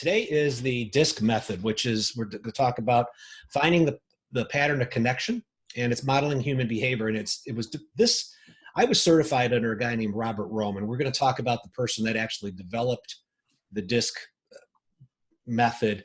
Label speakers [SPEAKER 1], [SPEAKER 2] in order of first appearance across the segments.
[SPEAKER 1] Today is the DISC method, which is we're going to talk about finding the pattern of connection, and it's modeling human behavior. And it was this. I was certified under a guy named Robert Rome, and we're going to talk about the person that actually developed the DISC method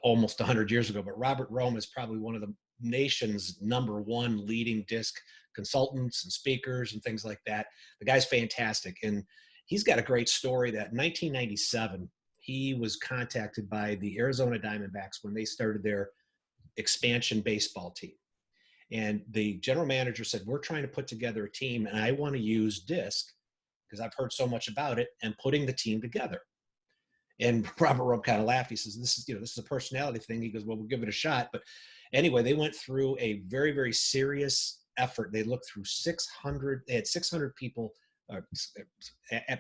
[SPEAKER 1] almost 100 years ago. But Robert Rome is probably one of the nation's #1 leading DISC consultants and speakers and things like that. The guy's fantastic, and he's got a great story that in 1997, he was contacted by the Arizona Diamondbacks when they started their expansion baseball team. And the general manager said, we're trying to put together a team, and I want to use DISC because I've heard so much about it and putting the team together. And Robert Rome kind of laughed. He says, this is a personality thing. He goes, well, we'll give it a shot. But anyway, they went through a very, very serious effort. They looked through 600, they had 600 people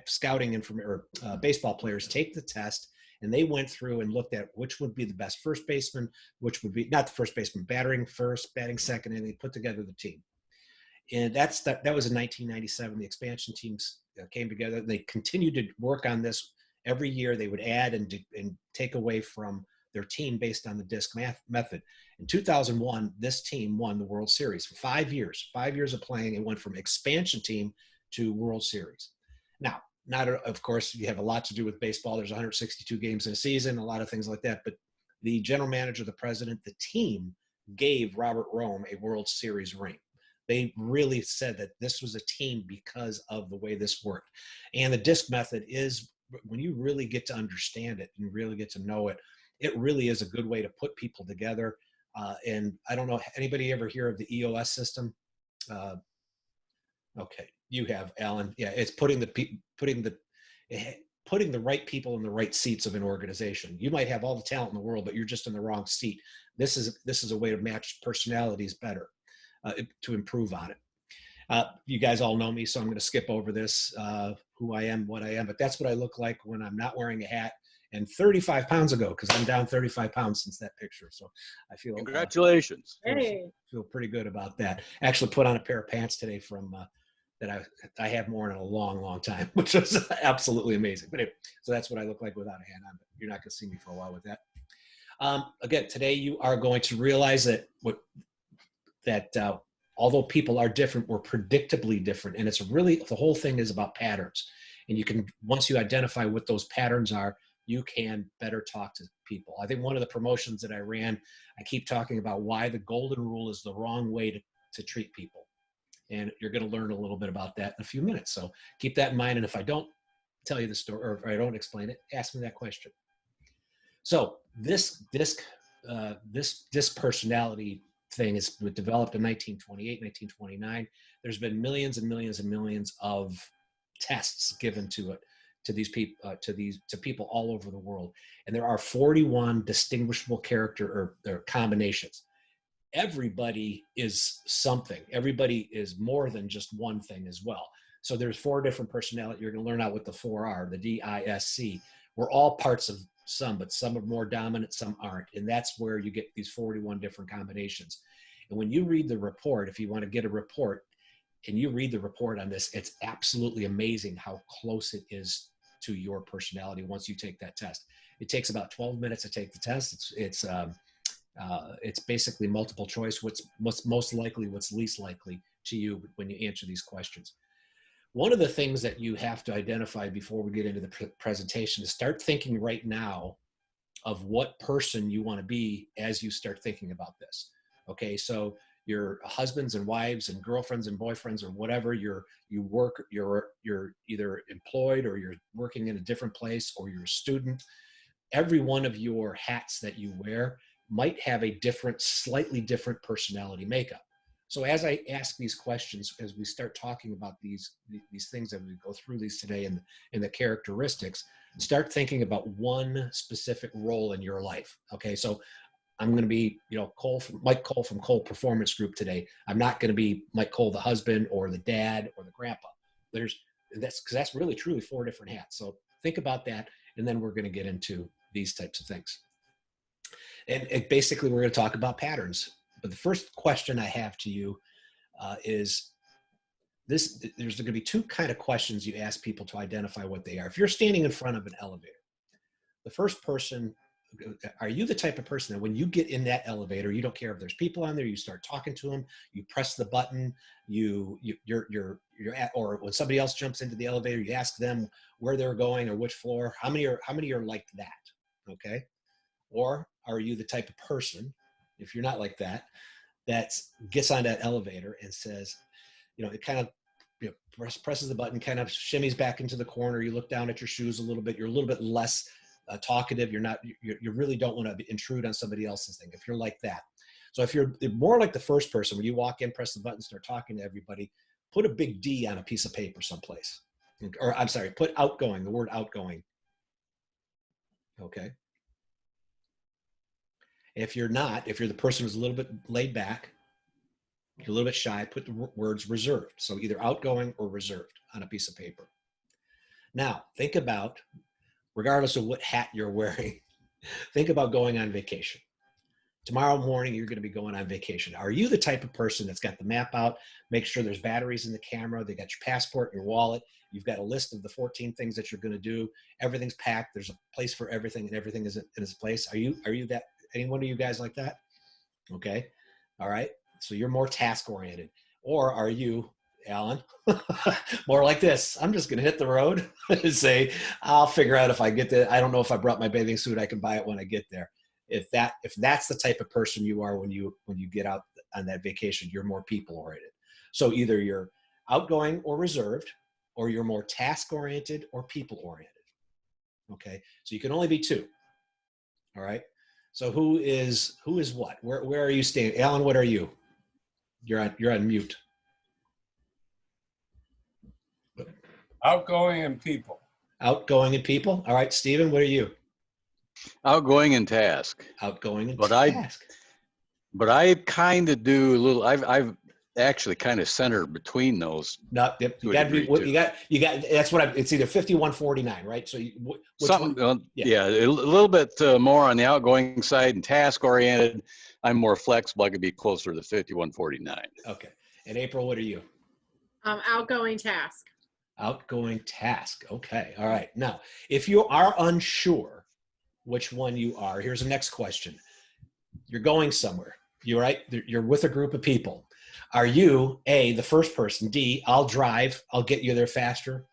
[SPEAKER 1] scouting baseball players take the test, and they went through and looked at which would be the best first baseman, which would be not the first baseman, batting first, batting second, and they put together the team. And that was in 1997. The expansion teams came together. They continued to work on this every year. They would add and take away from their team based on the DISC method. In 2001, this team won the World Series for 5 years. 5 years of playing, it went from expansion team to World Series. Now, of course, you have a lot to do with baseball. There's 162 games in a season, a lot of things like that. But the general manager, the president, the team gave Robert Rome a World Series ring. They really said that this was a team because of the way this worked. And the DISC method is, when you really get to understand it and really get to know it, it really is a good way to put people together. And I don't know, anybody ever hear of the EOS system? Okay, you have, Alan. Yeah, it's putting the right people in the right seats of an organization. You might have all the talent in the world, but you're just in the wrong seat. This is a way to match personalities better, to improve on it. You guys all know me, so I'm going to skip over this, who I am, what I am, but that's what I look like when I'm not wearing a hat. And 35 pounds ago, because I'm down 35 pounds since that picture. So I feel
[SPEAKER 2] congratulations.
[SPEAKER 1] Feel pretty good about that. Actually put on a pair of pants today from that I have worn in a long, long time, which was absolutely amazing. But anyway, so that's what I look like without a hat on. But you're not going to see me for a while with that. Again, today you are going to realize that although people are different, we're predictably different, and it's really, the whole thing is about patterns. And you can, once you identify what those patterns are, you can better talk to people. I think one of the promotions that I ran, I keep talking about why the golden rule is the wrong way to treat people. And you're going to learn a little bit about that in a few minutes. So keep that in mind. And if I don't tell you the story, or if I don't explain it, ask me that question. So this personality thing is developed in 1928, 1929. There's been millions and millions and millions of tests given to it, to these people, to people all over the world. And there are 41 distinguishable character or combinations. Everybody is something. Everybody is more than just one thing as well. So there's 4 different personalities. You're going to learn out what the 4 are, the DISC. We're all parts of some, but some are more dominant, some aren't. And that's where you get these 41 different combinations. And when you read the report, if you want to get a report and you read the report on this, it's absolutely amazing how close it is to your personality once you take that test. It takes about 12 minutes to take the test. It's basically multiple choice. What's most likely, what's least likely to you when you answer these questions. One of the things that you have to identify before we get into the presentation is start thinking right now of what person you want to be as you start thinking about this. Okay, so your husbands and wives and girlfriends and boyfriends or whatever, you're either employed or you're working in a different place or you're a student. Every one of your hats that you wear might have a slightly different personality makeup. So as I ask these questions, as we start talking about these things, as we go through these today and the characteristics, start thinking about one specific role in your life. Okay, so I'm going to be, Mike Cole from Cole Performance Group today. I'm not going to be Mike Cole, the husband or the dad or the grandpa. That's really truly 4 different hats. So think about that, and then we're going to get into these types of things. And basically, we're going to talk about patterns. But the first question I have to you is this: there's going to be 2 kind of questions you ask people to identify what they are. If you're standing in front of an elevator, the first person, are you the type of person that when you get in that elevator, you don't care if there's people on there, you start talking to them, you press the button, you're at, or when somebody else jumps into the elevator, you ask them where they're going or which floor? How many are like that? Okay. Or are you the type of person, if you're not like that, that gets on that elevator and says, it kind of, presses the button, kind of shimmies back into the corner. You look down at your shoes a little bit. You're a little bit less talkative. You really don't want to intrude on somebody else's thing if you're like that. So if you're more like the first person, when you walk in, press the button, start talking to everybody, put a big D on a piece of paper someplace. Or I'm sorry, put outgoing, the word outgoing. Okay. If you're the person who's a little bit laid back, you're a little bit shy, put the words reserved. So either outgoing or reserved on a piece of paper. Now, think about, regardless of what hat you're wearing, think about going on vacation. Tomorrow morning, you're going to be going on vacation. Are you the type of person that's got the map out, make sure there's batteries in the camera, they got your passport, your wallet, you've got a list of the 14 things that you're going to do, everything's packed, there's a place for everything, and everything is in its place? Are you that, any one of you guys like that? Okay. All right. So you're more task oriented. Or are you, Alan, more like this? I'm just going to hit the road and say, I'll figure out if I get there. I don't know if I brought my bathing suit. I can buy it when I get there. If that's the type of person you are when you get out on that vacation, you're more people oriented. So either you're outgoing or reserved, or you're more task oriented or people oriented. Okay. So you can only be two. All right. So who is what? Where are you standing? Alan, what are you? You're on mute.
[SPEAKER 2] Outgoing and people.
[SPEAKER 1] Outgoing and people. All right, Stephen, what are you?
[SPEAKER 3] Outgoing and task.
[SPEAKER 1] Outgoing and
[SPEAKER 3] But
[SPEAKER 1] task.
[SPEAKER 3] I kind of do a little. I've actually kind of centered between those.
[SPEAKER 1] No, yep, you got to be. You got. That's what it's either 51-49, right? So
[SPEAKER 3] yeah, a little bit more on the outgoing side and task oriented. I'm more flexible. I could be closer to 51-49.
[SPEAKER 1] Okay. And April, what are you?
[SPEAKER 4] Outgoing task.
[SPEAKER 1] Outgoing task. Okay. All right. Now, if you are unsure which one you are, here's the next question. You're going somewhere. You're right. You're with a group of people. Are you A, the first person? D, I'll drive. I'll get you there faster.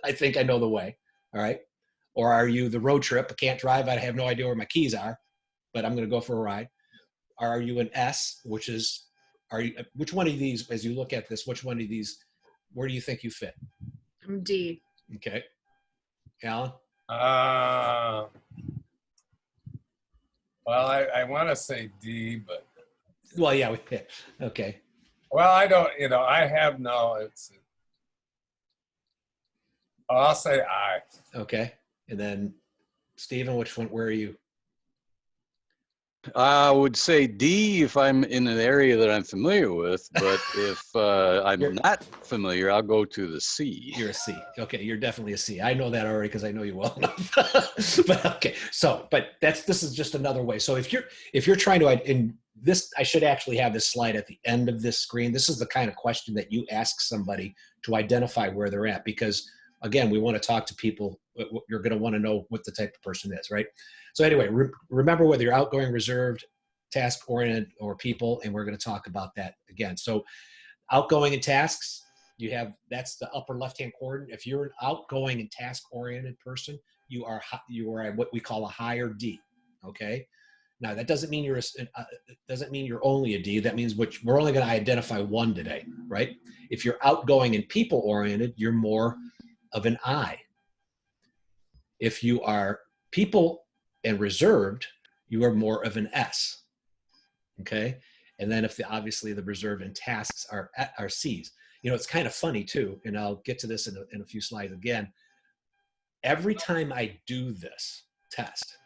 [SPEAKER 1] I think I know the way. All right. Or are you the road trip? I can't drive. I have no idea where my keys are, but I'm going to go for a ride. Or are you an S, which one of these, as you look at this, which one of these, where do you think you fit?
[SPEAKER 4] I'm D.
[SPEAKER 1] Okay. Alan?
[SPEAKER 2] Well, I want to say D, but.
[SPEAKER 1] Well, yeah. Okay.
[SPEAKER 2] Well, I don't, I have I'll say I.
[SPEAKER 1] Okay. And then Stephen, where are you?
[SPEAKER 3] I would say D if I'm in an area that I'm familiar with, but if I'm not familiar, I'll go to the C.
[SPEAKER 1] You're a C. Okay, you're definitely a C. I know that already because I know you well enough. But okay, but this is just another way. So if you're trying to, in this, I should actually have this slide at the end of this screen. This is the kind of question that you ask somebody to identify where they're at, because again, we want to talk to people. You're going to want to know what the type of person is, right? So anyway, remember whether you're outgoing, reserved, task-oriented, or people, and we're going to talk about that again. So outgoing and tasks, that's the upper left-hand quadrant. If you're an outgoing and task-oriented person, you are at what we call a higher D, okay? Now, that doesn't mean you're only a D. That means we're only going to identify one today, right? If you're outgoing and people-oriented, you're more of an I. If you are people and reserved, you are more of an S. Okay. And then obviously the reserve and tasks are C's. It's kind of funny too, and I'll get to this in a few slides again. Every time I do this test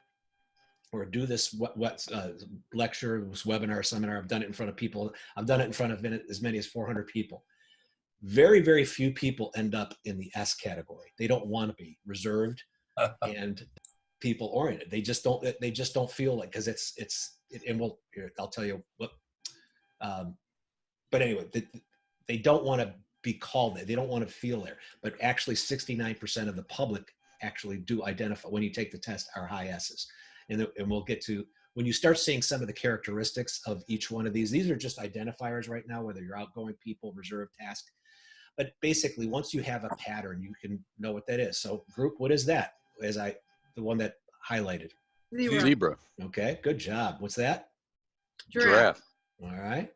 [SPEAKER 1] or do this lecture, this webinar, seminar, I've done it in front of people. I've done it in front of as many as 400 people. Very, very few people end up in the S category. They don't want to be reserved and people oriented. They just don't feel like, because I'll tell you what, but anyway, they don't want to be called there. They don't want to feel there, but actually 69% of the public actually do identify when you take the test are high S's. And we'll get to, when you start seeing some of the characteristics of each one of these are just identifiers right now, whether you're outgoing people, reserved, task. But basically, once you have a pattern, you can know what that is. So group, what is that? The one that highlighted.
[SPEAKER 4] Zero.
[SPEAKER 3] Zebra.
[SPEAKER 1] Okay, good job. What's that?
[SPEAKER 3] Giraffe.
[SPEAKER 1] All right.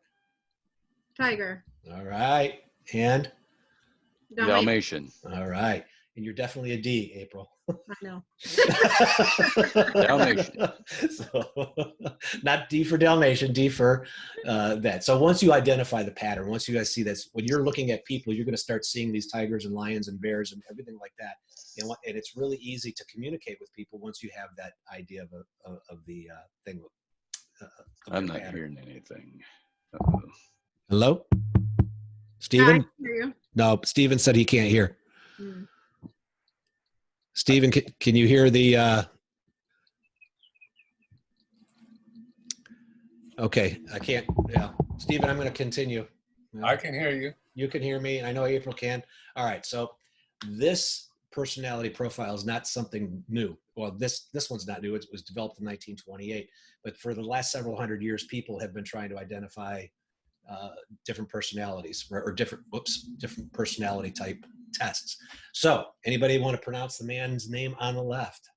[SPEAKER 4] Tiger.
[SPEAKER 1] All right. And
[SPEAKER 3] Dalmatian.
[SPEAKER 1] all right. And you're definitely a D, April.
[SPEAKER 4] I know.
[SPEAKER 3] Dalmatian.
[SPEAKER 1] So, not D for Dalmatian, D for that. So once you identify the pattern, once you guys see this, when you're looking at people, you're going to start seeing these tigers and lions and bears and everything like that. And it's really easy to communicate with people once you have that idea of the thing.
[SPEAKER 3] I'm not hearing anything.
[SPEAKER 1] Hello?
[SPEAKER 4] I
[SPEAKER 1] Steven?
[SPEAKER 4] can hear you.
[SPEAKER 1] No, Steven said he can't hear.
[SPEAKER 4] Hmm.
[SPEAKER 1] Steven, can you hear the okay, I can't. Yeah. Steven, I'm going to continue.
[SPEAKER 2] I can hear you.
[SPEAKER 1] You can hear me, and I know April can. All right, so this personality profile is not something new. Well, this one's not new. It was developed in 1928, but for the last several hundred years, people have been trying to identify different personalities or different personality type tests. So, anybody want to pronounce the man's name on the left?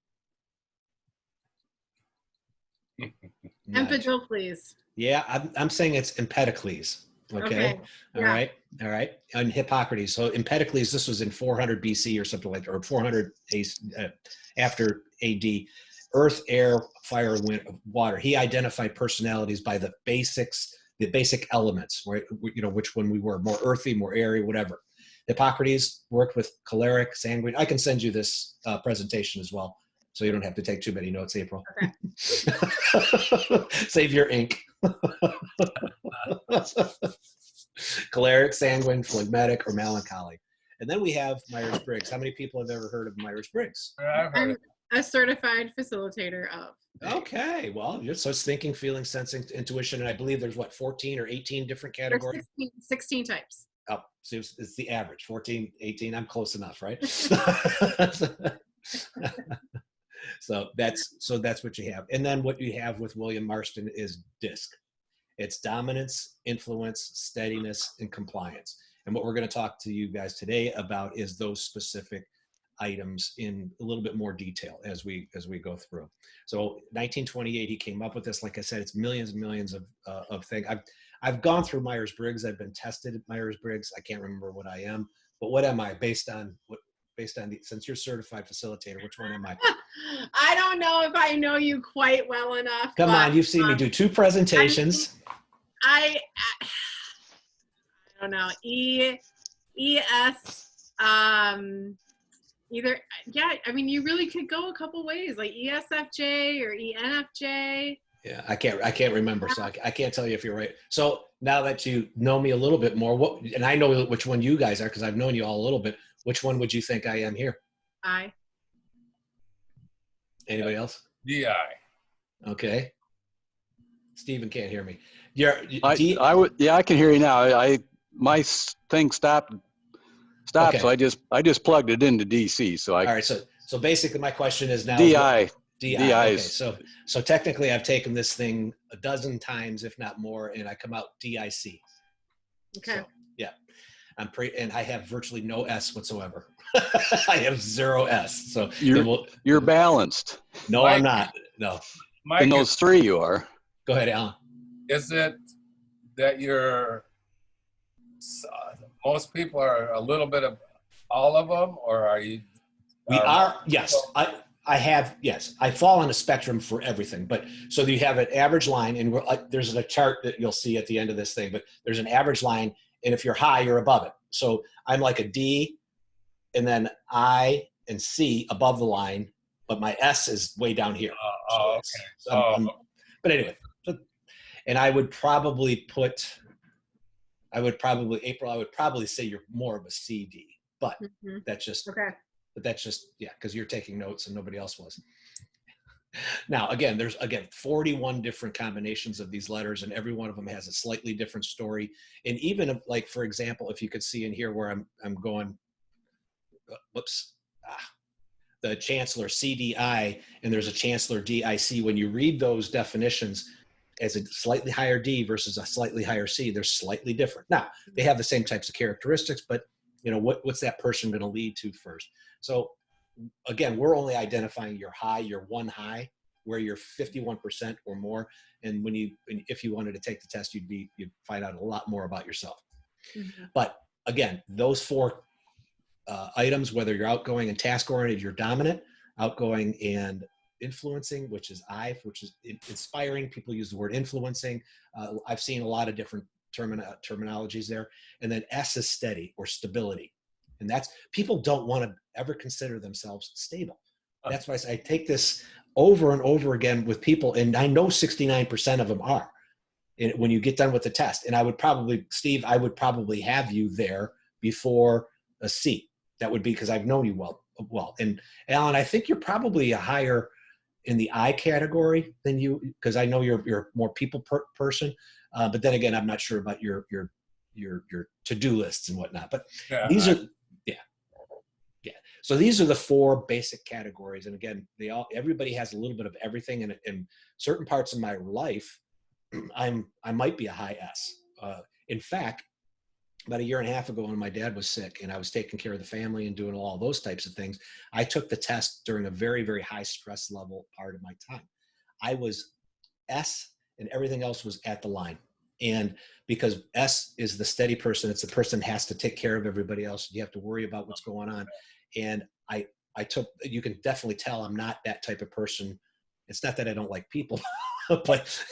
[SPEAKER 4] Empedocles.
[SPEAKER 1] Yeah, I'm saying it's Empedocles. Okay. All
[SPEAKER 4] yeah.
[SPEAKER 1] right. All right. And Hippocrates. So Empedocles, this was in 400 BC or something like that, or 400 after AD. Earth, air, fire, wind, water. He identified personalities by the basics, the basic elements, right? Which one we were, more earthy, more airy, whatever. Hippocrates worked with choleric, sanguine. I can send you this presentation as well, so you don't have to take too many notes, April.
[SPEAKER 4] Okay.
[SPEAKER 1] Save your ink. Choleric, sanguine, phlegmatic, or melancholy. And then we have Myers-Briggs. How many people have ever heard of Myers-Briggs?
[SPEAKER 2] I've heard
[SPEAKER 4] I'm
[SPEAKER 2] it.
[SPEAKER 4] a certified facilitator of.
[SPEAKER 1] Okay, well, so it's thinking, feeling, sensing, intuition, and I believe there's 14 or 18 different
[SPEAKER 4] There's
[SPEAKER 1] categories.
[SPEAKER 4] 16 types.
[SPEAKER 1] Oh, so it's the average, 14, 18. I'm close enough, right? So that's what you have. And then what you have with William Marston is DISC. It's dominance, influence, steadiness, and compliance. And what we're going to talk to you guys today about is those specific items in a little bit more detail as we go through. So 1928, he came up with this. Like I said, it's millions and millions of things. I've gone through Myers-Briggs. I've been tested at Myers-Briggs. I can't remember what I am, but what am I based on since you're certified facilitator, which one am I?
[SPEAKER 4] I don't know if I know you quite well enough.
[SPEAKER 1] Come
[SPEAKER 4] but,
[SPEAKER 1] on, you've seen me do 2 presentations.
[SPEAKER 4] I don't know. ES, either, yeah, I mean, you really could go a couple ways, like ESFJ or ENFJ.
[SPEAKER 1] Yeah, I can't remember, so I can't tell you if you're right. So now that you know me a little bit more, and I know which one you guys are because I've known you all a little bit, which one would you think I am here?
[SPEAKER 4] I.
[SPEAKER 1] Anybody else?
[SPEAKER 2] DI.
[SPEAKER 1] Okay. Steven can't hear me.
[SPEAKER 3] I can hear you now. My thing stopped.
[SPEAKER 1] Okay.
[SPEAKER 3] So I just plugged it into DC. So
[SPEAKER 1] all right. So basically, my question is now
[SPEAKER 3] DI.
[SPEAKER 1] DI. Okay. So technically, I've taken this thing a dozen times, if not more, and I come out DIC.
[SPEAKER 4] Okay.
[SPEAKER 1] So, yeah, and I have virtually no S whatsoever. I have 0 S. So
[SPEAKER 3] you're balanced.
[SPEAKER 1] No,
[SPEAKER 2] Mike,
[SPEAKER 1] I'm not. No.
[SPEAKER 2] Mike,
[SPEAKER 3] In those 3, you are.
[SPEAKER 1] Go ahead, Alan.
[SPEAKER 2] is it that most people are a little bit of all of them, or are you?
[SPEAKER 1] We are, yes. Yes. I fall on a spectrum for everything. But so you have an average line, and there's a chart that you'll see at the end of this thing, but there's an average line, and if you're high, you're above it. So I'm like a D, and then I and C above the line, but my S is way down here.
[SPEAKER 2] Okay.
[SPEAKER 1] But anyway, and I would probably say you're more of a CD, but
[SPEAKER 4] Mhm.
[SPEAKER 1] that's just,
[SPEAKER 4] Okay.
[SPEAKER 1] yeah, because you're taking notes and nobody else was. Now, again, there's 41 different combinations of these letters, and every one of them has a slightly different story. And even like, for example, if you could see in here where I'm going, whoops, the Chancellor CDI and there's a Chancellor DIC. When you read those definitions as a slightly higher D versus a slightly higher C, they're slightly different. Now, they have the same types of characteristics, but you know, what's that person going to lead to first? So again, we're only identifying your high, your one high, where you're 51% or more. And if you wanted to take the test, you'd find out a lot more about yourself.
[SPEAKER 4] Mm-hmm.
[SPEAKER 1] But again, those four items, whether you're outgoing and task oriented, you're dominant, outgoing and influencing, which is I, which is inspiring. People use the word influencing. I've seen a lot of different terminologies there. And then S is steady or stability. And that's, people don't want to ever consider themselves stable. That's why I take this over and over again with people. And I know 69% of them are when you get done with the test. And I would probably, Steve, I would probably have you there before a C. That would be because I've known you well. And Alan, I think you're probably a higher in the I category than you, because I know you're more people person. But then again, I'm not sure about your to-do lists and whatnot. But these are, so these are the four basic categories. And again, everybody has a little bit of everything. And in certain parts of my life, I might be a high S. In fact, about a year and a half ago when my dad was sick and I was taking care of the family and doing all those types of things, I took the test during a very, very high stress level part of my time. I was S and everything else was at the line. And because S is the steady person, it's the person that has to take care of everybody else. You have to worry about what's going on. And I took, you can definitely tell I'm not that type of person. It's not that I don't like people, but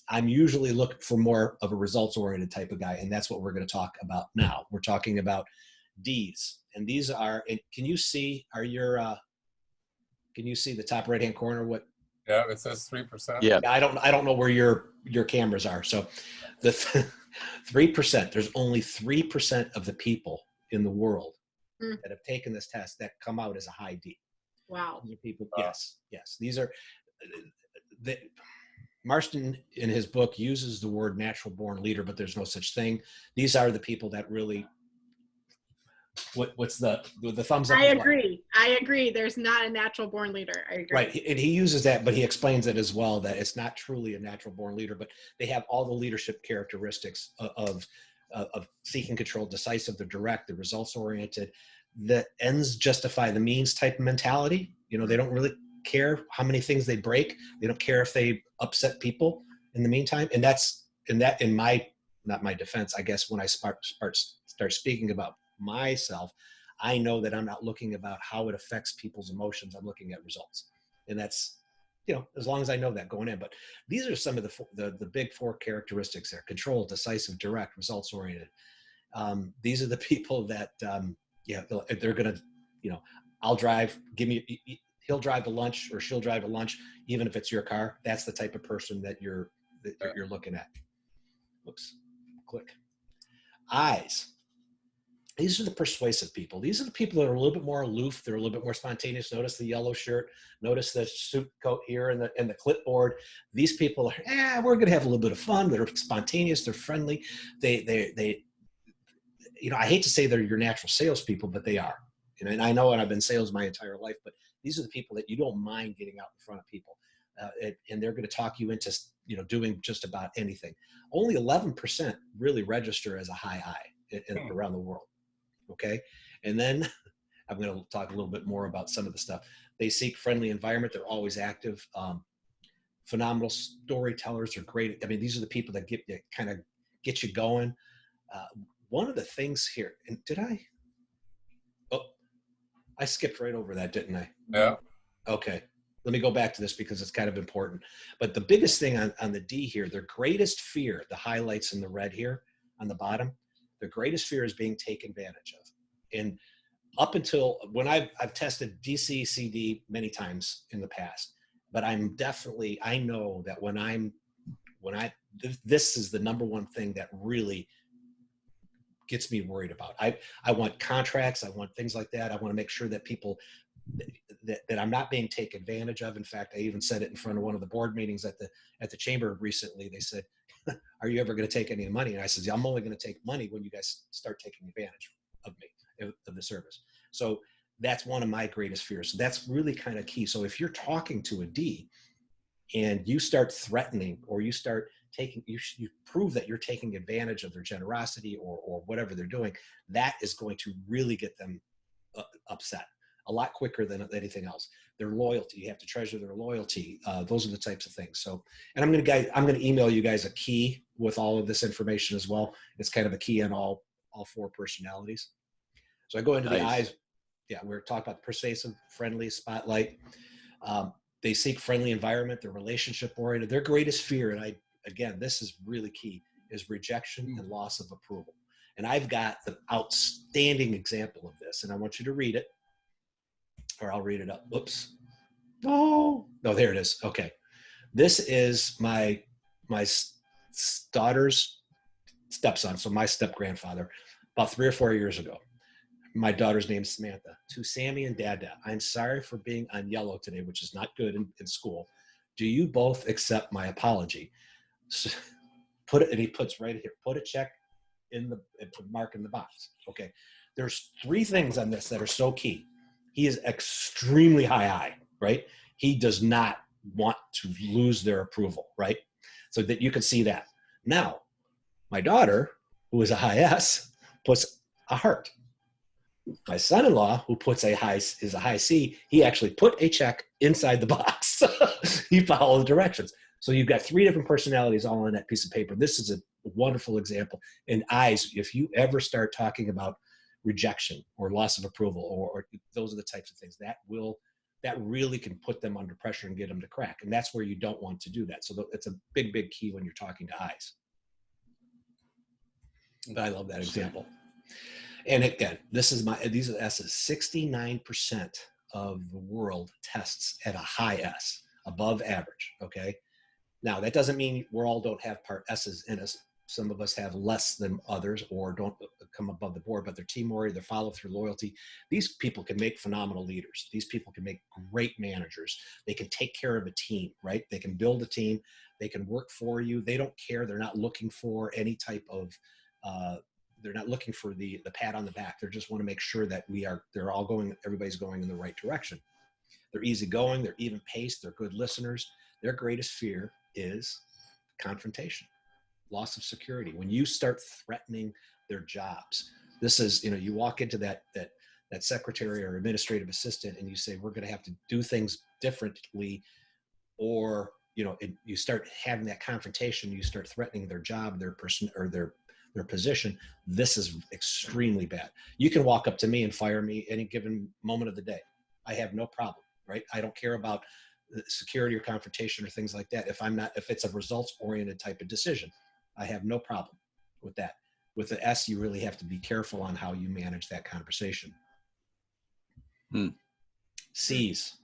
[SPEAKER 1] I'm usually looking for more of a results-oriented type of guy. And that's what we're going to talk about now. We're talking about D's. And these are, can you see the top right-hand corner?
[SPEAKER 2] Yeah, it says 3%.
[SPEAKER 3] Yeah.
[SPEAKER 1] I don't know where your cameras are. So the 3%, there's only 3% of the people in the world that have taken this test that come out as a high D.
[SPEAKER 4] Wow.
[SPEAKER 1] People, yes. These are, Marston in his book uses the word natural born leader, but there's no such thing. These are the people that really, what's the thumbs up?
[SPEAKER 4] I agree. There's not a natural born leader. I agree.
[SPEAKER 1] Right. And he uses that, but he explains it as well, that it's not truly a natural born leader, but they have all the leadership characteristics of seeking control, decisive, the direct, the results oriented, the ends justify the means type of mentality. You know, they don't really care how many things they break. They don't care if they upset people in the meantime. And in my, not my defense, I guess when I start speaking about myself, I know that I'm not looking about how it affects people's emotions. I'm looking at results. And that's, you know, as long as I know that going in. But these are some of the big four characteristics there: control, decisive, direct, results oriented. These are the people that, they're going to, you know, I'll drive, he'll drive to lunch or she'll drive to lunch, even if it's your car. That's the type of person that you're looking at. Oops, click. Eyes. These are the persuasive people. These are the people that are a little bit more aloof. They're a little bit more spontaneous. Notice the yellow shirt. Notice the suit coat here and the clipboard. These people are, we're going to have a little bit of fun. They're spontaneous. They're friendly. They you know, I hate to say they're your natural salespeople, but they are. You know, and I know, and I've been sales my entire life, but these are the people that you don't mind getting out in front of people. And they're going to talk you into, you know, doing just about anything. Only 11% really register as a high I around the world. Okay. And then I'm going to talk a little bit more about some of the stuff. They seek friendly environment. They're always active. Phenomenal storytellers are great. I mean, these are the people that kind of get you going. One of the things here, and I skipped right over that, didn't I?
[SPEAKER 2] Yeah.
[SPEAKER 1] Okay. Let me go back to this because it's kind of important. But the biggest thing on the D here, their greatest fear, the highlights in the red here on the bottom, their greatest fear is being taken advantage of. And up until when I've tested DC, CD many times in the past, but I know that this is the number one thing that really gets me worried about. I want contracts. I want things like that. I want to make sure that people, that I'm not being taken advantage of. In fact, I even said it in front of one of the board meetings at the chamber recently. They said, are you ever going to take any money? And I said, yeah, I'm only going to take money when you guys start taking advantage of me, of the service. So that's one of my greatest fears. So that's really kind of key. So if you're talking to a D and you start threatening, or you start taking, you prove that you're taking advantage of their generosity or whatever they're doing, that is going to really get them upset a lot quicker than anything else. Their loyalty, you have to treasure their loyalty. Those are the types of things. So, and I'm going to email you guys a key with all of this information as well. It's kind of a key on all 4 personalities. So I go into the eyes. Yeah, we're talking about persuasive, friendly, spotlight. They seek friendly environment. They're relationship oriented. Their greatest fear, and again, this is really key, is rejection and loss of approval. And I've got the outstanding example of this, and I want you to read it, or I'll read it up. Whoops. No, there it is. Okay. This is my daughter's stepson, so my step-grandfather, about 3 or 4 years ago. My daughter's name is Samantha. To Sammy and Dada, I'm sorry for being on yellow today, which is not good in school. Do you both accept my apology? So, and he puts right here, put a check in the mark in the box. Okay. There's 3 things on this that are so key. He is extremely high I, right? He does not want to lose their approval, right? So that you can see that. Now, my daughter, who is a high S, puts a heart. My son-in-law, who is a high C, he actually put a check inside the box. He followed the directions. So you've got 3 different personalities all on that piece of paper. This is a wonderful example. And eyes, if you ever start talking about rejection or loss of approval, or those are the types of things that really can put them under pressure and get them to crack. And that's where you don't want to do that. So it's a big, big key when you're talking to eyes. But I love that example. And again, these are the S's. 69% of the world tests at a high S, above average. Okay. Now that doesn't mean we all don't have part S's in us. Some of us have less than others, or don't come above the board, but they're team-oriented, their follow-through, loyalty. These people can make phenomenal leaders. These people can make great managers. They can take care of a team, right? They can build a team. They can work for you. They don't care. They're not looking for any type of, they're not looking for the pat on the back. They just want to make sure that everybody's going in the right direction. They're easygoing. They're even paced. They're good listeners. Their greatest fear is confrontation. Loss of security. When you start threatening their jobs, this is, you walk into that secretary or administrative assistant and you say, we're going to have to do things differently, or, you start having that confrontation, you start threatening their job, their person, or their position. This is extremely bad. You can walk up to me and fire me any given moment of the day. I have no problem, right? I don't care about security or confrontation or things like that. If it's a results oriented type of decision, I have no problem with that. With the S, you really have to be careful on how you manage that conversation. C's.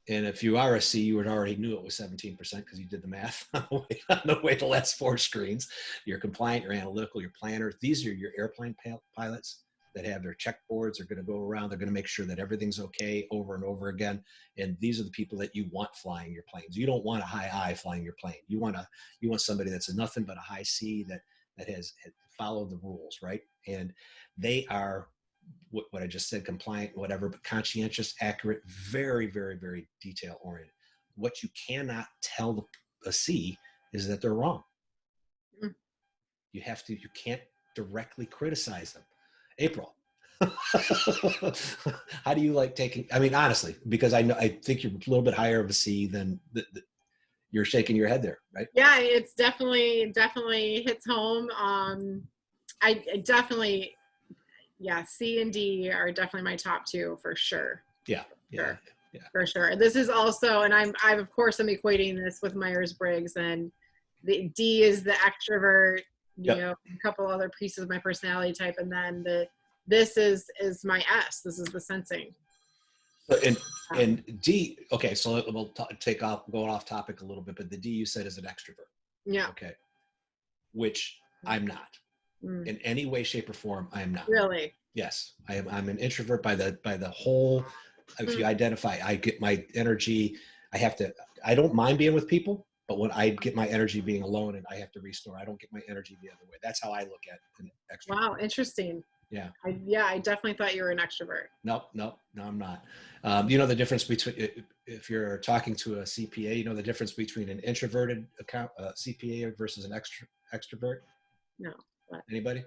[SPEAKER 1] And if you are a C, you would already knew it was 17% because you did the math on the way the last 4 screens. You're compliant, you're analytical, you're planner. These are your airplane pilots that have their checkboards. They're going to go around. They're going to make sure that everything's okay over and over again. And these are the people that you want flying your planes. You don't want a high I flying your plane. You want somebody that's a nothing but a high C that has followed the rules, right? And they are what I just said, compliant, whatever, but conscientious, accurate, very, very, very detail oriented. What you cannot tell a C is that they're wrong. You can't directly criticize them. April, how do you like taking, honestly, because I think you're a little bit higher of a C than you're shaking your head there, right?
[SPEAKER 4] Yeah, it's definitely hits home. I definitely, C and D are definitely my top 2 for sure.
[SPEAKER 1] Yeah.
[SPEAKER 4] For sure. This is also, and I'm of course I'm equating this with Myers-Briggs, and the D is the extrovert, a couple other pieces of my personality type, and then this is my S. This is the sensing.
[SPEAKER 1] And D, okay, so we'll going off topic a little bit, but the D you said is an extrovert.
[SPEAKER 4] Yeah.
[SPEAKER 1] Okay. Which I'm not. In any way, shape, or form, I am not.
[SPEAKER 4] Really?
[SPEAKER 1] Yes, I am. I'm an introvert by the whole. If you identify, I get my energy. I don't mind being with people, but when I get my energy being alone and I have to restore, I don't get my energy the other way. That's how I look at an extrovert.
[SPEAKER 4] Wow, interesting.
[SPEAKER 1] Yeah.
[SPEAKER 4] I definitely thought you were an extrovert.
[SPEAKER 1] No, I'm not. You know the difference between, if you're talking to a CPA, you know the difference between an introverted CPA versus an extrovert?
[SPEAKER 4] No. What?
[SPEAKER 1] Anybody?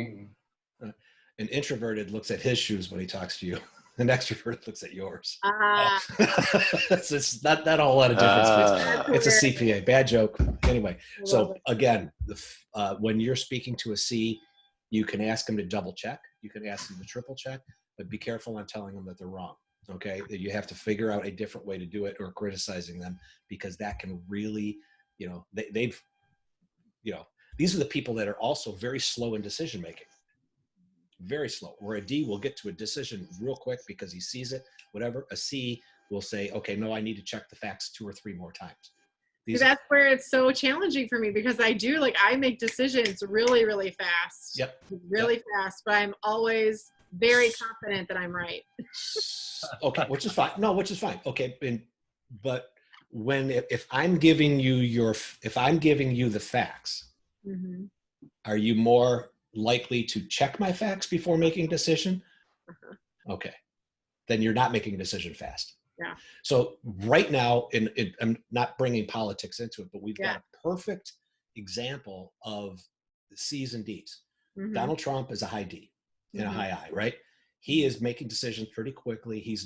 [SPEAKER 2] Mm-mm.
[SPEAKER 1] An introverted looks at his shoes when he talks to you. An extrovert looks at yours. It's not a whole lot of difference. It's a CPA. Bad joke. Anyway, so again, when you're speaking to a C, you can ask them to double check. You can ask them to triple check, but be careful on telling them that they're wrong. Okay, that you have to figure out a different way to do it, or criticizing them, because that can really, you know, they've, you know, these are the people that are also very slow in decision making. Very slow. Where a D will get to a decision real quick because he sees it, whatever. A C will say, okay, no, I need to check the facts 2 or 3 more times.
[SPEAKER 4] That's where it's so challenging for me, because I make decisions really, really fast.
[SPEAKER 1] Yep.
[SPEAKER 4] Really fast, but I'm always very confident that I'm right.
[SPEAKER 1] Okay, which is fine. No, which is fine. Okay, but if I'm giving you the facts,
[SPEAKER 4] Mm-hmm.
[SPEAKER 1] are you more likely to check my facts before making a decision?
[SPEAKER 4] Uh-huh.
[SPEAKER 1] Okay, then you're not making a decision fast.
[SPEAKER 4] Yeah.
[SPEAKER 1] So right now, I'm not bringing politics into it, but we've got a perfect example of C's and D's.
[SPEAKER 4] Mm-hmm.
[SPEAKER 1] Donald Trump is a high D and a high I, right? He is making decisions pretty quickly. He's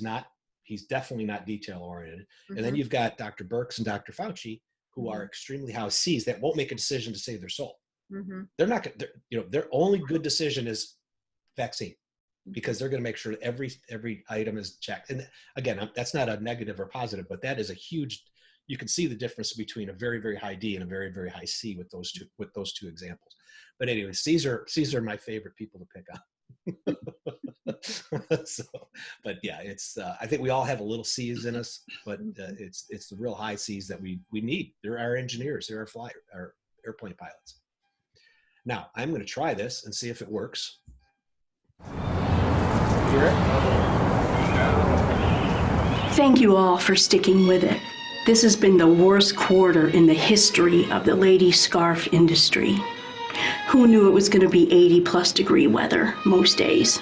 [SPEAKER 1] definitely not detail oriented.
[SPEAKER 4] Mm-hmm.
[SPEAKER 1] And then you've got Dr. Birx and Dr. Fauci, who are extremely high C's that won't make a decision to save their soul.
[SPEAKER 4] Mm-hmm.
[SPEAKER 1] They're not, their only good decision is vaccine, because they're going to make sure that every item is checked. And again, that's not a negative or positive, but that is a huge, you can see the difference between a very, very high D and a very, very high C with those two examples. But anyway, C's are my favorite people to pick up. So, but yeah, it's, I think we all have a little C's in us, but it's the real high C's that we need. They're our engineers, they're our airplane pilots. Now I'm going to try this and see if it works.
[SPEAKER 5] Thank you all for sticking with it. This has been the worst quarter in the history of the lady scarf industry. Who knew it was going to be 80+ degree weather most days?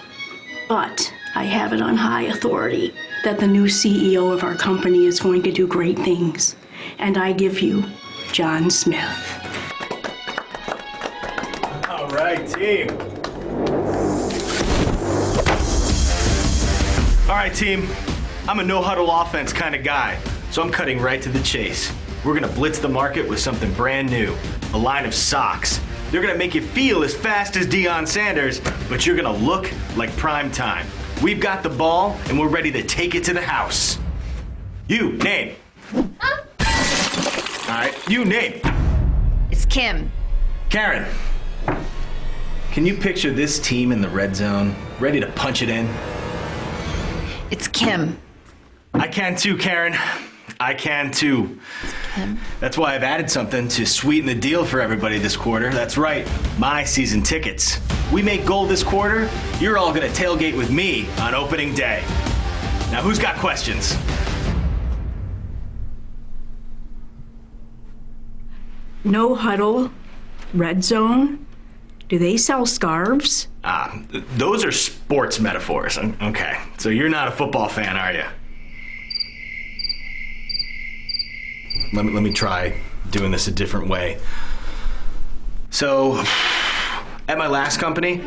[SPEAKER 5] But I have it on high authority that the new CEO of our company is going to do great things. And I give you John Smith.
[SPEAKER 6] All right, team. All right, team. I'm a no-huddle offense kind of guy, so I'm cutting right to the chase. We're going to blitz the market with something brand new, a line of socks. They're going to make you feel as fast as Deion Sanders, but you're going to look like prime time. We've got the ball, and we're ready to take it to the house. You, name. All right, you, name.
[SPEAKER 7] It's Kim.
[SPEAKER 6] Karen. Can you picture this team in the red zone, ready to punch it in?
[SPEAKER 7] It's Kim.
[SPEAKER 6] I can too, Karen. I can too.
[SPEAKER 7] Kim.
[SPEAKER 6] That's why I've added something to sweeten the deal for everybody this quarter. That's right, my season tickets. We make gold this quarter, you're all gonna tailgate with me on opening day. Now, who's got questions?
[SPEAKER 5] No huddle, red zone. Do they sell scarves?
[SPEAKER 6] Those are sports metaphors. Okay, so you're not a football fan, are you? Let me try doing this a different way. So, at my last company,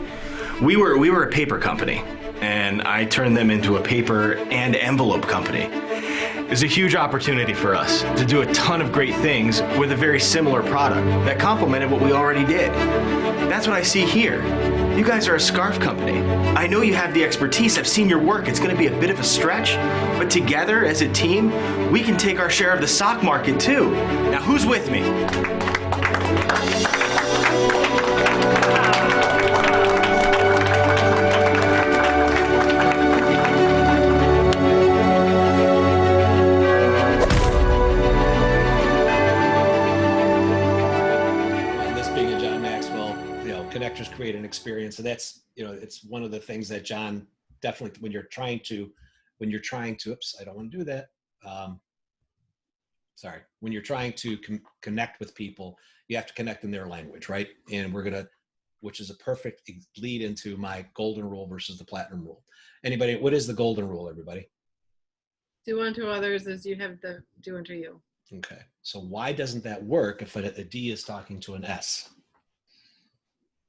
[SPEAKER 6] we were a paper company, and I turned them into a paper and envelope company. It was a huge opportunity for us to do a ton of great things with a very similar product that complemented what we already did. That's what I see here. You guys are a scarf company. I know you have the expertise. I've seen your work. It's going to be a bit of a stretch, but together as a team, we can take our share of the sock market too. Now, who's with me?
[SPEAKER 1] Connectors create an experience. So that's, it's one of the things that John definitely, when you're trying to, oops, I don't want to do that. Sorry. When you're trying to connect with people, you have to connect in their language, right? And we're going which is a perfect lead into my golden rule versus the platinum rule. Anybody, what is the golden rule, everybody?
[SPEAKER 4] Do unto others as you have to do unto you.
[SPEAKER 1] Okay, so why doesn't that work if a D is talking to an S?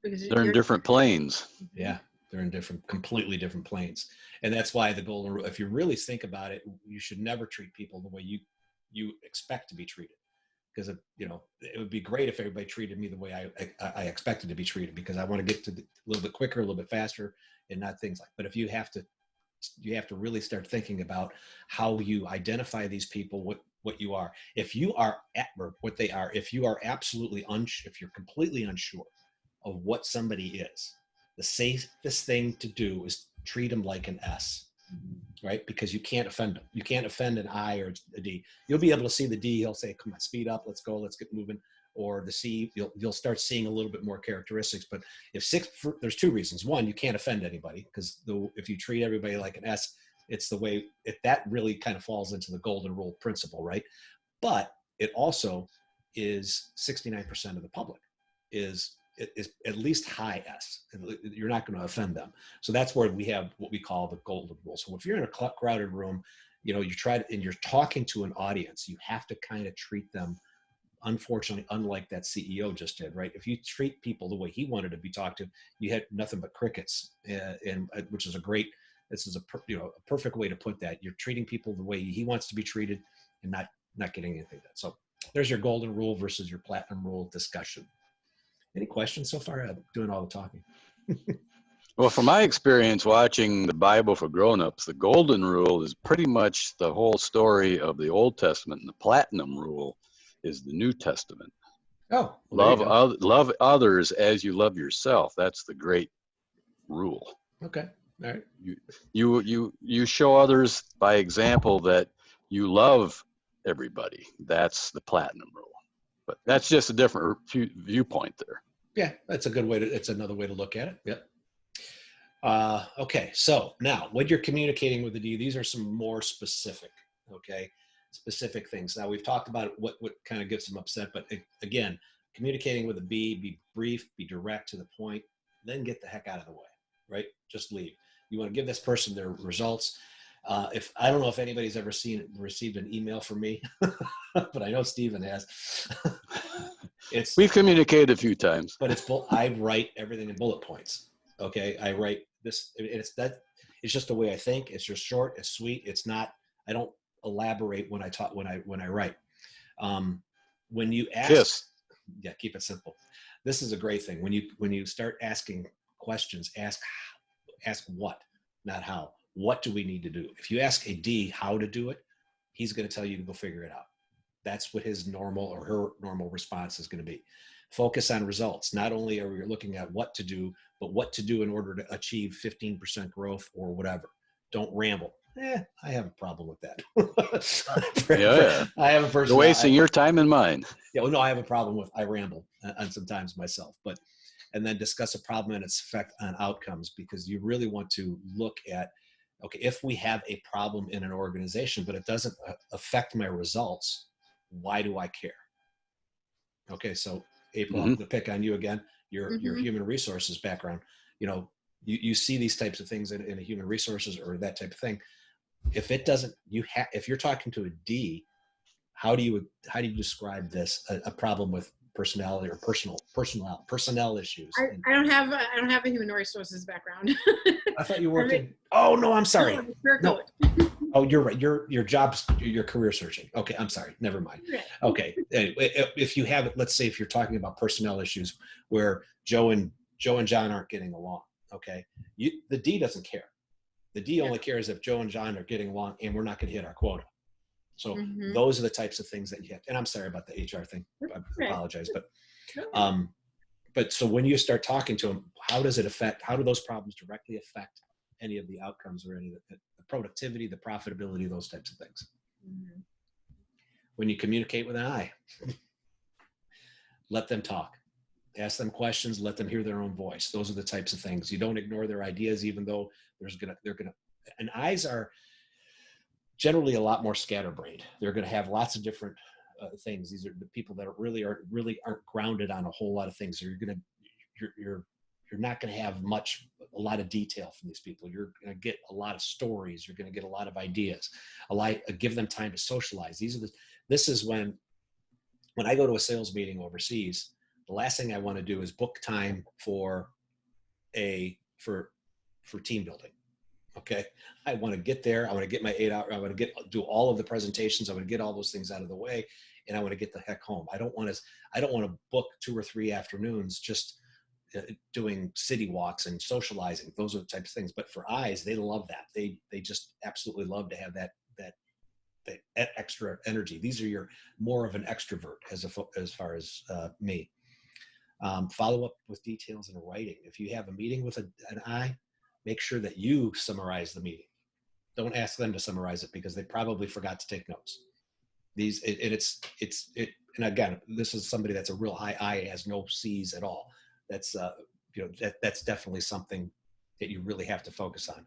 [SPEAKER 4] Because
[SPEAKER 3] They're in different planes.
[SPEAKER 1] Yeah, they're in completely different planes. And that's why the golden rule, if you really think about it, you should never treat people the way you expect to be treated. Because, it would be great if everybody treated me the way I expected to be treated, because I want to get to a little bit quicker, a little bit faster, and not things like, but if you have to really start thinking about how you identify these people, what you are. If you are or what they are, if you are absolutely if you're completely unsure of what somebody is, the safest thing to do is treat them like an S, right? Because you can't offend them. You can't offend an I or a D. You'll be able to see the D. He'll say, "Come on, speed up. Let's go. Let's get moving." Or the C, you'll start seeing a little bit more characteristics. But there's two reasons. One, you can't offend anybody, because if you treat everybody like an S, it's the way that really kind of falls into the golden rule principle, right? But it also is 69% of the public is at least high S. You're not going to offend them. So that's where we have what we call the golden rule. So if you're in a crowded room, and you're talking to an audience, you have to kind of treat them, unfortunately, unlike that CEO just did, right? If you treat people the way he wanted to be talked to, you had nothing but crickets, and which is this is a perfect way to put that. You're treating people the way he wants to be treated, and not getting anything done. So there's your golden rule versus your platinum rule discussion. Any questions so far? I'm doing all the talking.
[SPEAKER 3] Well, from my experience watching the Bible for grown-ups, the golden rule is pretty much the whole story of the Old Testament, and the platinum rule is the New Testament.
[SPEAKER 1] Oh, well,
[SPEAKER 3] love others as you love yourself. That's the great rule.
[SPEAKER 1] Okay. All right.
[SPEAKER 3] You show others by example that you love everybody. That's the platinum rule. But that's just a different viewpoint there.
[SPEAKER 1] Yeah, that's it's another way to look at it. Yep. Okay, so now when you're communicating with the D, these are some more specific things. Now we've talked about what kind of gets them upset, but again, communicating with a B, be brief, be direct to the point, then get the heck out of the way, right? Just leave. You want to give this person their results. If I don't know if anybody's ever received an email from me, but I know Stephen has.
[SPEAKER 3] We've communicated a few times,
[SPEAKER 1] but I write everything in bullet points. Okay, I write this. It's just the way I think. It's just short. It's sweet. It's not. I don't elaborate when I write. When you ask, yeah, keep it simple. This is a great thing. When you start asking questions, ask what, not how. What do we need to do? If you ask a D how to do it, he's going to tell you to go figure it out. That's what his normal or her normal response is going to be. Focus on results. Not only are we looking at what to do, but what to do in order to achieve 15% growth or whatever. Don't ramble. I have a problem with that.
[SPEAKER 3] Yeah.
[SPEAKER 1] I have a person.
[SPEAKER 3] You're wasting your time and mine.
[SPEAKER 1] Yeah, well, no, I have a problem with I ramble and sometimes myself, and then discuss a problem and its effect on outcomes, because you really want to look at, okay, if we have a problem in an organization, but it doesn't affect my results, why do I care? Okay, so April, I'm going to pick on you again. Your human resources background. You see these types of things in a human resources or that type of thing. If it doesn't, if you're talking to a D, how do you describe this a problem with personality or personnel issues?
[SPEAKER 4] I don't have a human resources background.
[SPEAKER 1] I thought you worked in. Oh no, I'm sorry. No. Oh, you're right. Your career searching. Okay, I'm sorry. Never mind. Okay, if you have it, let's say if you're talking about personnel issues where Joe and John aren't getting along. Okay, the D doesn't care. The D only cares if Joe and John are getting along and we're not going to hit our quota. So those are the types of things that you have. And I'm sorry about the HR thing. I apologize, but so when you start talking to them, how do those problems directly affect any of the outcomes or any of the productivity, the profitability, those types of things? When you communicate with an I, let them talk. Ask them questions, let them hear their own voice. Those are the types of things. You don't ignore their ideas, even though and I's are generally a lot more scatterbrained. They're going to have lots of different things. These are the people that really aren't grounded on a whole lot of things. You're you're not going to have a lot of detail from these people. You're going to get a lot of stories. You're going to get a lot of ideas. Give them time to socialize. This is when I go to a sales meeting overseas, the last thing I want to do is book time for team building. Okay. I want to get there. I want to get my 8 hour. I want to do all of the presentations. I want to get all those things out of the way, and I want to get the heck home. I don't want to book 2 or 3 afternoons just doing city walks and socializing. Those are the types of things. But for eyes, they love that. They just absolutely love to have that extra energy. These are more of an extrovert as far as me. Follow up with details in writing. If you have a meeting with an eye, make sure that you summarize the meeting. Don't ask them to summarize it because they probably forgot to take notes. And again, this is somebody that's a real high I, has no C's at all. That's that's definitely something that you really have to focus on.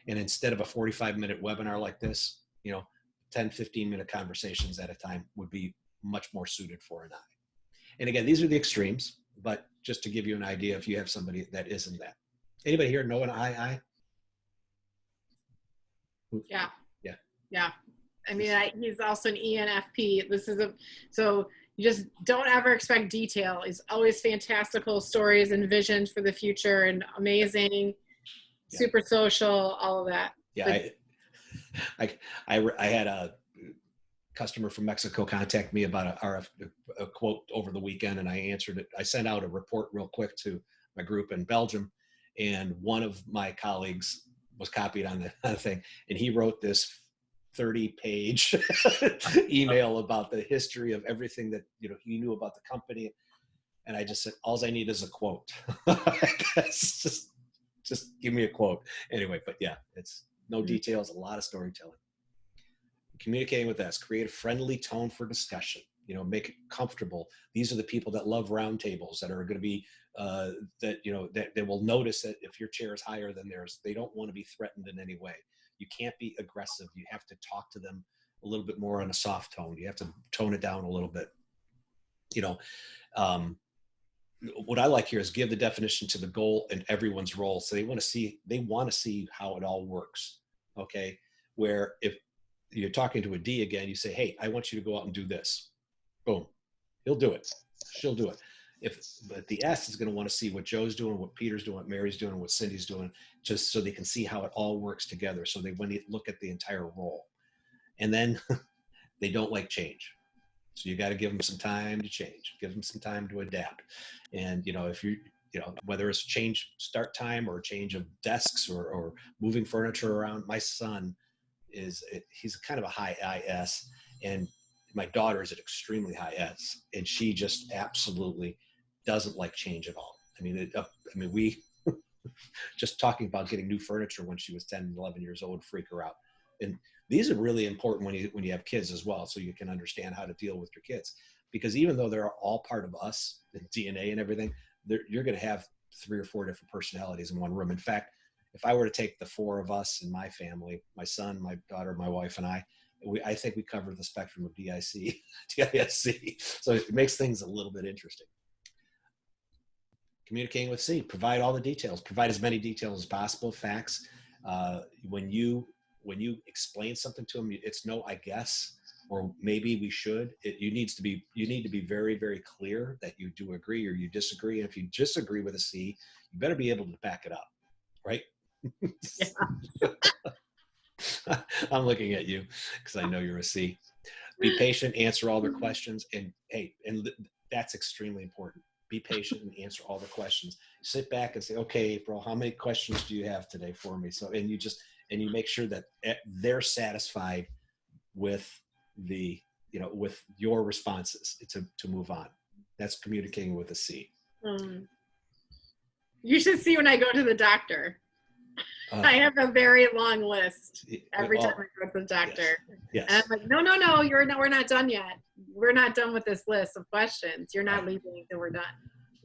[SPEAKER 1] And instead of a 45-minute webinar like this, 10, 15-minute conversations at a time would be much more suited for an eye. And again, these are the extremes, but just to give you an idea, if you have somebody that isn't that. Anybody here know an eye?
[SPEAKER 4] Yeah. I mean, he's also an ENFP. So you just don't ever expect detail. He's always fantastical stories and visions for the future and amazing, super social, all of that.
[SPEAKER 1] Yeah. I had a customer from Mexico contact me about a quote over the weekend, and I answered it. I sent out a report real quick to my group in Belgium, and one of my colleagues was copied on the thing, and he wrote this 30-page email about the history of everything that he knew about the company. And I just said, all I need is a quote. just give me a quote anyway. But yeah, it's no details, a lot of storytelling. Communicating with us, create a friendly tone for discussion, make it comfortable. These are the people that love roundtables, that are going to be that they will notice that if your chair is higher than theirs, they don't want to be threatened in any way. You can't be aggressive. You have to talk to them a little bit more on a soft tone. You have to tone it down a little bit. What I like here is give the definition to the goal and everyone's role. So they want to see how it all works. Okay. Where if you're talking to a D again, you say, hey, I want you to go out and do this. Boom. He'll do it. She'll do it. But the S is going to want to see what Joe's doing, what Peter's doing, what Mary's doing, what Cindy's doing, just so they can see how it all works together. So when they look at the entire role, and then they don't like change. So you got to give them some time to change, give them some time to adapt. And, if whether it's change start time or a change of desks or moving furniture around, my son he's kind of a high IS, and my daughter is an extremely high S, and she just absolutely doesn't like change at all. I mean, we just talking about getting new furniture when she was 10 and 11 years old, freak her out. And these are really important when you have kids as well, so you can understand how to deal with your kids. Because even though they're all part of us, the DNA and everything, you're going to have 3 or 4 different personalities in one room. In fact, if I were to take the 4 of us in my family, my son, my daughter, my wife, and I think we cover the spectrum of DISC. So it makes things a little bit interesting. Communicating with C, provide all the details, provide as many details as possible, facts. When you explain something to them, it's no, I guess, or maybe we should. You need to be very, very clear that you do agree or you disagree. And if you disagree with a C, you better be able to back it up, right? Yeah. I'm looking at you because I know you're a C. Be patient, answer all their questions, and that's extremely important. Be patient and answer all the questions. Sit back and say, okay, April, how many questions do you have today for me? So, and you make sure that they're satisfied with with your responses to move on. That's communicating with a C.
[SPEAKER 4] You should see when I go to the doctor. I have a very long list every time I go to the doctor.
[SPEAKER 1] Yes.
[SPEAKER 4] And I'm like, no, we're not done yet. We're not done with this list of questions. You're not leaving until we're done.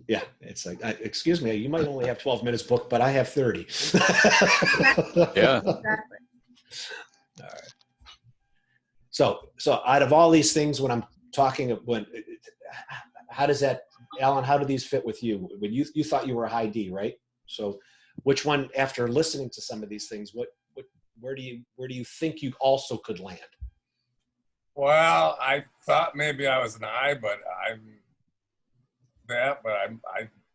[SPEAKER 4] Yeah,
[SPEAKER 1] it's like, excuse me, you might only have 12 minutes booked, but I have 30.
[SPEAKER 3] Yeah.
[SPEAKER 4] Exactly.
[SPEAKER 1] All right. So out of all these things, when I'm talking, how does that, Alan, how do these fit with you? When you thought you were a high D, right? So which one, after listening to some of these things, where do you think you also could land?
[SPEAKER 2] Well, I thought maybe I was an I, but I'm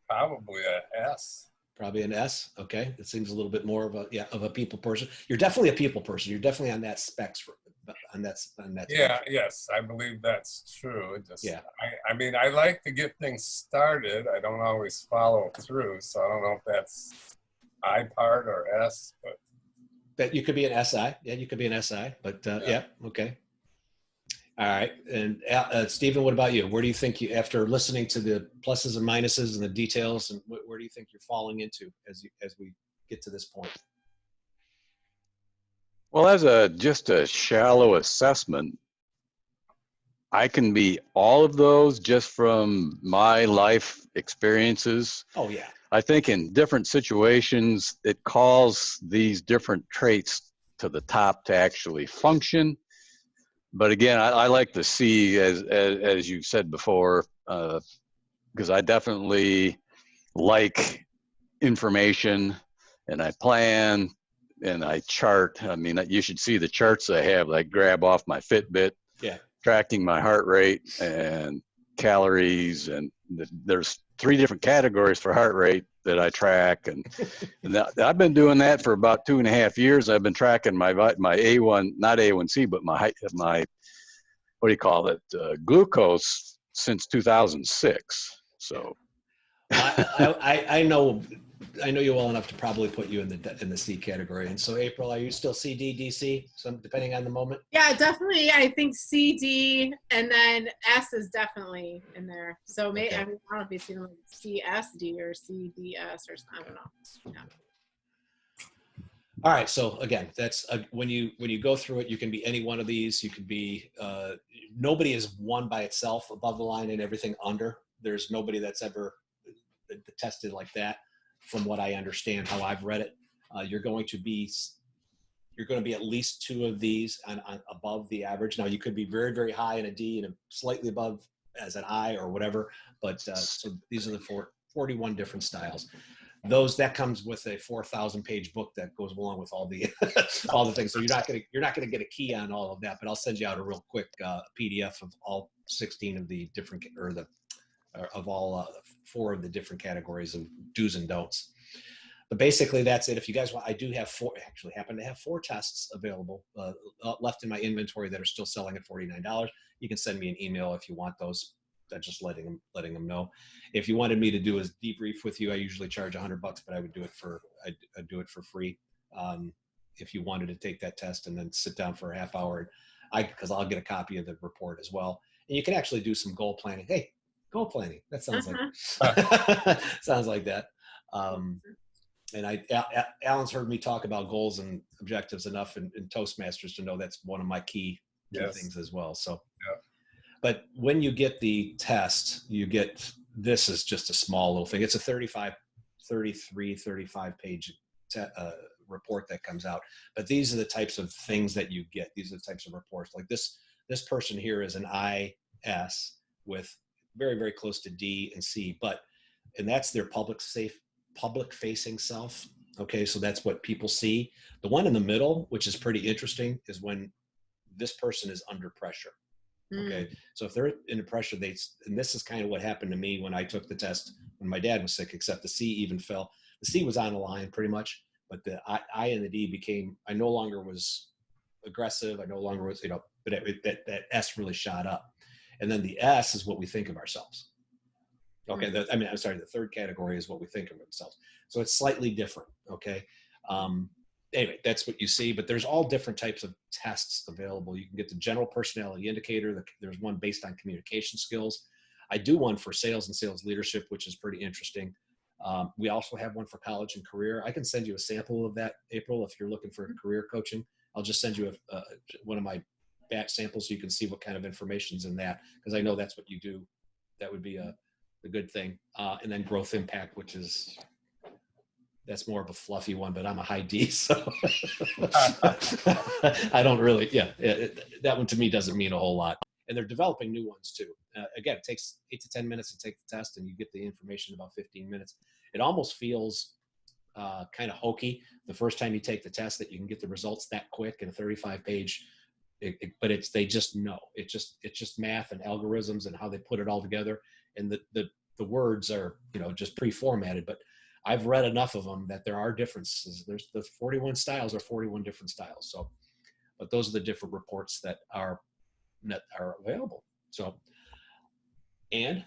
[SPEAKER 2] probably a S.
[SPEAKER 1] Probably an S. Okay. It seems a little bit more of a people person. You're definitely a people person. You're definitely on that spectrum. On that.
[SPEAKER 2] Yeah, yes, I believe that's true. It just,
[SPEAKER 1] Yeah.
[SPEAKER 2] I mean, I like to get things started. I don't always follow through, so I don't know if that's I part or S, but
[SPEAKER 1] That you could be an SI. Yeah, you could be an SI. But yeah. Okay. All right. And Stephen, what about you? Where do you think you, after listening to the pluses and minuses and the details, and where do you think you're falling into as we get to this point?
[SPEAKER 3] Well, as just a shallow assessment, I can be all of those just from my life experiences.
[SPEAKER 1] Oh yeah.
[SPEAKER 3] I think in different situations, it calls these different traits to the top to actually function. But again, I like to see, as you said before, because I definitely like information, and I plan and I chart. I mean, you should see the charts I have. I grab off my Fitbit,
[SPEAKER 1] Yeah.
[SPEAKER 3] tracking my heart rate and calories, and there's 3 different categories for heart rate that I track, and I've been doing that for about 2.5 years. I've been tracking my A1, not A1C, but my what do you call it, glucose since 2006. So
[SPEAKER 1] I know you well enough to probably put you in the C category. And so, April, are you still C, D, D, C? Some depending on the moment.
[SPEAKER 4] Yeah, definitely. I think C, D, and then S is definitely in there. So maybe
[SPEAKER 1] Okay.
[SPEAKER 4] I don't know if it's even like C, S, D or C, D, S or I don't know. Yeah.
[SPEAKER 1] All right. So again, that's when you go through it, you can be any one of these. You could be nobody is one by itself above the line and everything under. There's nobody that's ever tested like that. From what I understand, how I've read it, you're going to be at least 2 of these on above the average. Now you could be very, very high in a D and slightly above as an I or whatever. But so these are the 41 different styles. That comes with a 4,000-page book that goes along with all the all the things. So you're not gonna get a key on all of that. But I'll send you out a real quick PDF of all 16 of the different of all 4 of the different categories of do's and don'ts. But basically, that's it. If you guys want, I do have 4. Actually, happen to have 4 tests available left in my inventory that are still selling at $49. You can send me an email if you want those. Just letting them know. If you wanted me to do a debrief with you, I usually charge $100, but I would do it I'd do it for free. If you wanted to take that test and then sit down for a half hour, because I'll get a copy of the report as well. And you can actually do some goal planning. Hey, goal planning. That sounds like sounds like that. And Alan's heard me talk about goals and objectives enough in Toastmasters to know that's one of my key things as well. So.
[SPEAKER 2] Yeah.
[SPEAKER 1] But when you get the test, this is just a small little thing. It's a 35 page report that comes out. But these are the types of things that you get. These are the types of reports. Like this person here is an IS with very, very close to D and C, and that's their public facing self. Okay. So that's what people see. The one in the middle, which is pretty interesting, is when this person is under pressure. Okay. So if they're under pressure, and this is kind of what happened to me when I took the test when my dad was sick, except the C even fell. The C was on the line pretty much, but the I and the D became, I no longer was aggressive. I no longer was, but that S really shot up. And then the S is what we think of ourselves. Okay. The 3rd category is what we think of ourselves. So it's slightly different. Okay. Anyway, that's what you see, but there's all different types of tests available. You can get the general personality indicator. There's one based on communication skills. I do one for sales and sales leadership, which is pretty interesting. We also have one for college and career. I can send you a sample of that, April, if you're looking for career coaching. I'll just send you one of my batch samples so you can see what kind of information's in that, because I know that's what you do. That would be a good thing. And then growth impact, which is... that's more of a fluffy one, but I'm a high D, so I don't really, that one to me doesn't mean a whole lot. And they're developing new ones too. Again, it takes 8 to 10 minutes to take the test and you get the information in about 15 minutes. It almost feels kind of hokey the first time you take the test that you can get the results that quick in a 35-page. But they just know it's just math and algorithms and how they put it all together, and the words are just pre-formatted. But I've read enough of them that there are differences. There's the 41 styles are 41 different styles. So, but those are the different reports that are available. So, and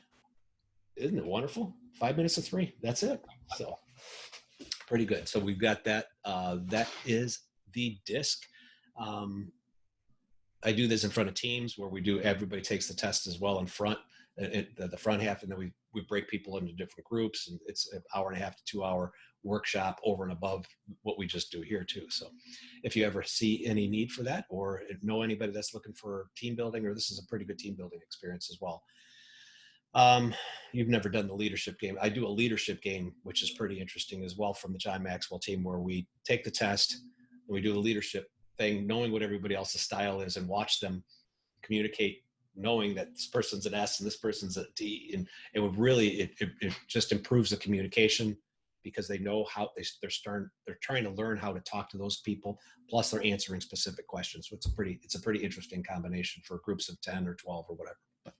[SPEAKER 1] isn't it wonderful? 5 minutes to 3. That's it. So pretty good. So we've got that. That is the disc. I do this in front of teams where everybody takes the test as well in front, the front half, and then we break people into different groups, and it's an 1.5 to 2 hour workshop over and above what we just do here too. So if you ever see any need for that, or know anybody that's looking for team building, or this is a pretty good team building experience as well. You've never done the leadership game. I do a leadership game, which is pretty interesting as well, from the John Maxwell team, where we take the test and we do the leadership thing, knowing what everybody else's style is, and watch them communicate, knowing that this person's an S and this person's a D, and it would really it just improves the communication, because they know how they're trying to learn how to talk to those people, plus they're answering specific questions. So it's a pretty interesting combination for groups of 10 or 12 or whatever. But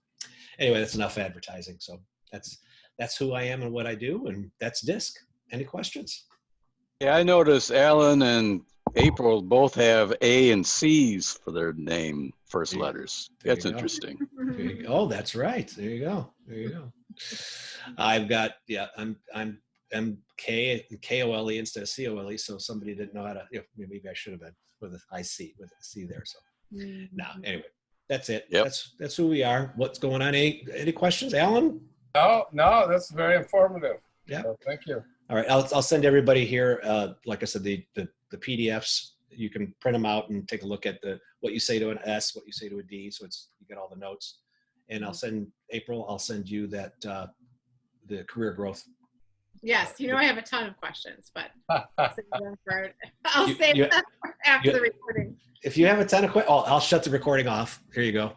[SPEAKER 1] anyway, that's enough advertising. So that's who I am and what I do, and that's DISC. Any questions?
[SPEAKER 3] Yeah, I noticed Alan and April both have A and C's for their name first letters. That's interesting.
[SPEAKER 1] Oh, that's right. There you go. I've got, I'm K-O-L-E instead of C-O-L-E, so somebody didn't know how to, maybe I should have been with a C there. So no, anyway, that's it.
[SPEAKER 3] Yep.
[SPEAKER 1] That's who we are. What's going on? Any questions, Alan?
[SPEAKER 2] No, that's very informative.
[SPEAKER 1] Yeah.
[SPEAKER 2] So thank you.
[SPEAKER 1] All right, I'll send everybody here. Like I said, the PDFs, you can print them out and take a look at what you say to an S, what you say to a D. So you get all the notes. And I'll send you that the career growth.
[SPEAKER 4] Yes, I have a ton of questions, but I'll save them for after the recording.
[SPEAKER 1] If you have a ton of questions, I'll shut the recording off. Here you go.